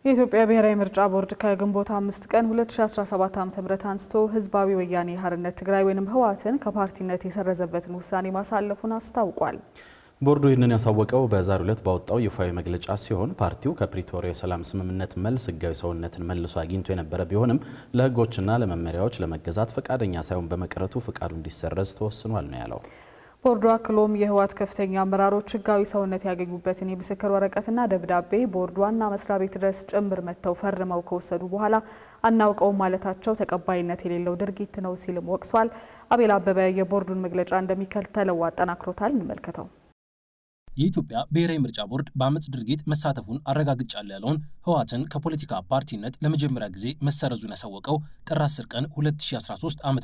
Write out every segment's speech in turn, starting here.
የኢትዮጵያ ብሔራዊ ምርጫ ቦርድ ከግንቦት 5 ቀን 2017 ዓ.ም አንስቶ ህዝባዊ ወያኔ ሓርነት ትግራይ ወይንም ህወሓትን ከፓርቲነት የሰረዘበትን ውሳኔ ማሳለፉን አስታውቋል። ቦርዱ ይህንን ያሳወቀው በዛሬው ዕለት ባወጣው ይፋዊ መግለጫ ሲሆን ፓርቲው ከፕሪቶሪያ የሰላም ስምምነት መልስ ህጋዊ ሰውነትን መልሶ አግኝቶ የነበረ ቢሆንም ለህጎችና ለመመሪያዎች ለመገዛት ፈቃደኛ ሳይሆን በመቅረቱ ፍቃዱ እንዲሰረዝ ተወስኗል ነው ያለው። ቦርዱ አክሎም የህወሓት ከፍተኛ አመራሮች ህጋዊ ሰውነት ያገኙበትን የምስክር ወረቀትና ደብዳቤ ቦርዱ ዋና መስሪያ ቤት ድረስ ጭምር መጥተው ፈርመው ከወሰዱ በኋላ አናውቀውም ማለታቸው ተቀባይነት የሌለው ድርጊት ነው ሲልም ወቅሷል። አቤል አበበ የቦርዱን መግለጫ እንደሚከተለው አጠናክሮታል። እንመልከተው። የኢትዮጵያ ብሔራዊ ምርጫ ቦርድ በአመጽ ድርጊት መሳተፉን አረጋግጫለሁ ያለውን ህወሓትን ከፖለቲካ ፓርቲነት ለመጀመሪያ ጊዜ መሰረዙን ያሳወቀው ጥር 10 ቀን 2013 ዓ.ም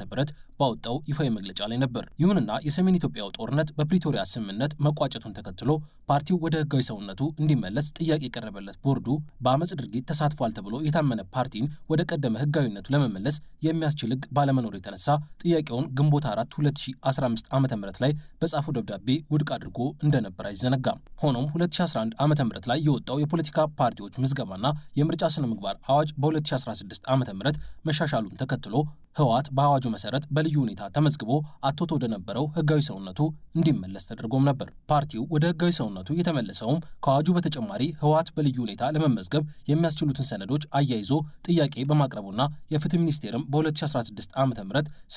ባወጣው ይፋዊ መግለጫ ላይ ነበር። ይሁንና የሰሜን ኢትዮጵያው ጦርነት በፕሪቶሪያ ስምምነት መቋጨቱን ተከትሎ ፓርቲው ወደ ህጋዊ ሰውነቱ እንዲመለስ ጥያቄ የቀረበለት ቦርዱ በአመጽ ድርጊት ተሳትፏል ተብሎ የታመነ ፓርቲን ወደ ቀደመ ህጋዊነቱ ለመመለስ የሚያስችል ህግ ባለመኖሩ የተነሳ ጥያቄውን ግንቦት 4 2015 ዓ.ም ላይ በጻፈው ደብዳቤ ውድቅ አድርጎ እንደነበር አይዘነጋም። ሆኖም 2011 ዓ.ም ላይ የወጣው የፖለቲካ ፓርቲዎች ምዝገባና የምርጫ ስነ ምግባር አዋጅ በ2016 ዓ.ም መሻሻሉን ተከትሎ ህወሓት በአዋጁ መሰረት በልዩ ሁኔታ ተመዝግቦ አቶት ወደ ነበረው ህጋዊ ሰውነቱ እንዲመለስ ተደርጎም ነበር። ፓርቲው ወደ ህጋዊ ሰውነቱ የተመለሰውም ከአዋጁ በተጨማሪ ህወሓት በልዩ ሁኔታ ለመመዝገብ የሚያስችሉትን ሰነዶች አያይዞ ጥያቄ በማቅረቡና የፍትህ ሚኒስቴርም በ2016 ዓ.ም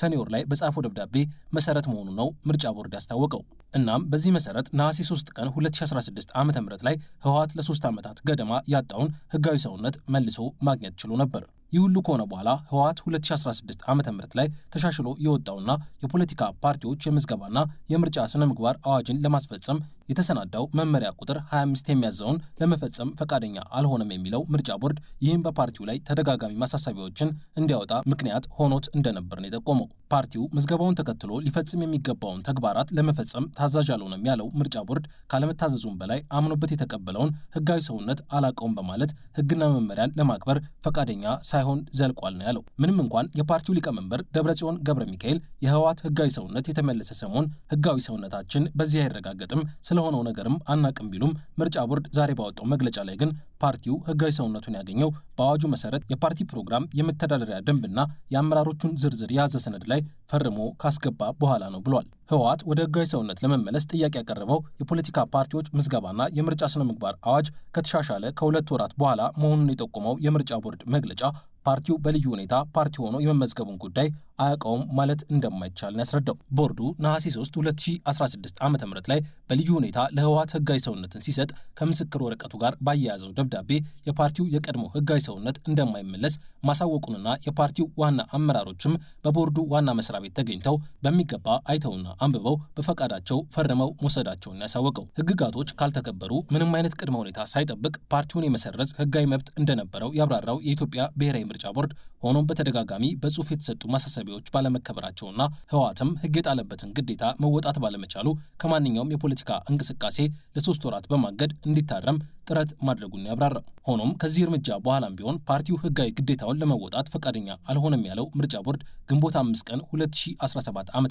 ሰኔ ወር ላይ በጻፈው ደብዳቤ መሰረት መሆኑ ነው ምርጫ ቦርድ ያስታወቀው። እናም በዚህ መሰረት ነሐሴ 3 ቀን 2016 ዓ.ም ላይ ህወሓት ለ3 ዓመታት ገደማ ያጣውን ህጋዊ ሰውነት መልሶ ማግኘት ችሎ ነበር። ይህ ሁሉ ከሆነ በኋላ ህወሓት 2016 ዓ.ም ላይ ተሻሽሎ የወጣውና የፖለቲካ ፓርቲዎች የምዝገባና የምርጫ ስነ ምግባር አዋጅን ለማስፈጸም የተሰናዳው መመሪያ ቁጥር 25 የሚያዘውን ለመፈጸም ፈቃደኛ አልሆነም የሚለው ምርጫ ቦርድ ይህም በፓርቲው ላይ ተደጋጋሚ ማሳሰቢያዎችን እንዲያወጣ ምክንያት ሆኖት እንደነበር ነው የጠቆመው። ፓርቲው ምዝገባውን ተከትሎ ሊፈጽም የሚገባውን ተግባራት ለመፈጸም ታዛዥ አልሆነም ያለው ምርጫ ቦርድ ካለመታዘዙም በላይ አምኖበት የተቀበለውን ህጋዊ ሰውነት አላቀውም በማለት ህግና መመሪያን ለማክበር ፈቃደኛ ሳይሆን ዘልቋል ነው ያለው። ምንም እንኳን የፓርቲው ሊቀመንበር ደብረጽዮን ገብረ ሚካኤል የህወሓት ህጋዊ ሰውነት የተመለሰ ሰሞን ህጋዊ ሰውነታችን በዚህ አይረጋገጥም ስለሆነው ነገርም አናቅም ቢሉም ምርጫ ቦርድ ዛሬ ባወጣው መግለጫ ላይ ግን ፓርቲው ህጋዊ ሰውነቱን ያገኘው በአዋጁ መሰረት የፓርቲ ፕሮግራም፣ የመተዳደሪያ ደንብና የአመራሮቹን ዝርዝር የያዘ ሰነድ ላይ ፈርሞ ካስገባ በኋላ ነው ብሏል። ህወሓት ወደ ህጋዊ ሰውነት ለመመለስ ጥያቄ ያቀረበው የፖለቲካ ፓርቲዎች ምዝገባና የምርጫ ስነ ምግባር አዋጅ ከተሻሻለ ከ2 ወራት በኋላ መሆኑን የጠቆመው የምርጫ ቦርድ መግለጫ ፓርቲው በልዩ ሁኔታ ፓርቲ ሆኖ የመመዝገቡን ጉዳይ አያውቀውም ማለት እንደማይቻል ነው ያስረዳው። ቦርዱ ነሐሴ 3 2016 ዓ.ም ላይ በልዩ ሁኔታ ለህወሓት ህጋዊ ሰውነትን ሲሰጥ ከምስክር ወረቀቱ ጋር ባያያዘው ደብዳቤ የፓርቲው የቀድሞ ህጋዊ ሰውነት እንደማይመለስ ማሳወቁንና የፓርቲው ዋና አመራሮችም በቦርዱ ዋና መስሪያ ቤት ተገኝተው በሚገባ አይተውና አንብበው በፈቃዳቸው ፈርመው መውሰዳቸውን ያሳወቀው። ህግጋቶች ካልተከበሩ ምንም አይነት ቅድመ ሁኔታ ሳይጠብቅ ፓርቲውን የመሰረዝ ህጋዊ መብት እንደነበረው ያብራራው የኢትዮጵያ ብሔራዊ ምርጫ ቦርድ ሆኖም በተደጋጋሚ በጽሁፍ የተሰጡ ማሳሰቢያዎች ባለመከበራቸውና ህወሓትም ህግ የጣለበትን ግዴታ መወጣት ባለመቻሉ ከማንኛውም የፖለቲካ እንቅስቃሴ ለ3 ወራት በማገድ እንዲታረም ጥረት ማድረጉን ያብራራው። ሆኖም ከዚህ እርምጃ በኋላም ቢሆን ፓርቲው ህጋዊ ግዴታውን ለመወጣት ፈቃደኛ አልሆነም ያለው ምርጫ ቦርድ ግንቦት 5 ቀን 2017 ዓ.ም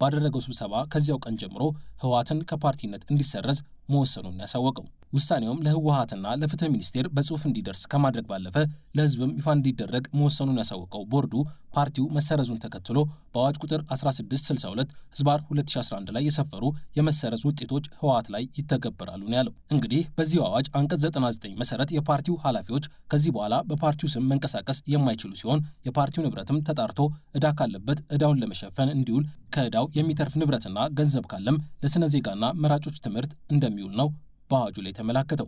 ባደረገው ስብሰባ ከዚያው ቀን ጀምሮ ህወሓትን ከፓርቲነት እንዲሰረዝ መወሰኑን ያሳወቀው። ውሳኔውም ለህወሓትና ለፍትህ ሚኒስቴር በጽሁፍ እንዲደርስ ከማድረግ ባለፈ ለህዝብም ይፋ እንዲደረግ መወሰኑን ያሳወቀው ቦርዱ ፓርቲው መሰረዙን ተከትሎ በአዋጅ ቁጥር 1662/2011 ላይ የሰፈሩ የመሰረዝ ውጤቶች ህወሓት ላይ ይተገበራሉ ነው ያለው። እንግዲህ በዚህ አዋጅ አንቀጽ 99 መሰረት የፓርቲው ኃላፊዎች ከዚህ በኋላ በፓርቲው ስም መንቀሳቀስ የማይችሉ ሲሆን የፓርቲው ንብረትም ተጣርቶ ዕዳ ካለበት ዕዳውን ለመሸፈን እንዲውል ከዕዳው የሚተርፍ ንብረትና ገንዘብ ካለም ለስነ ዜጋና መራጮች ትምህርት እንደሚውል ነው በአዋጁ ላይ ተመላከተው።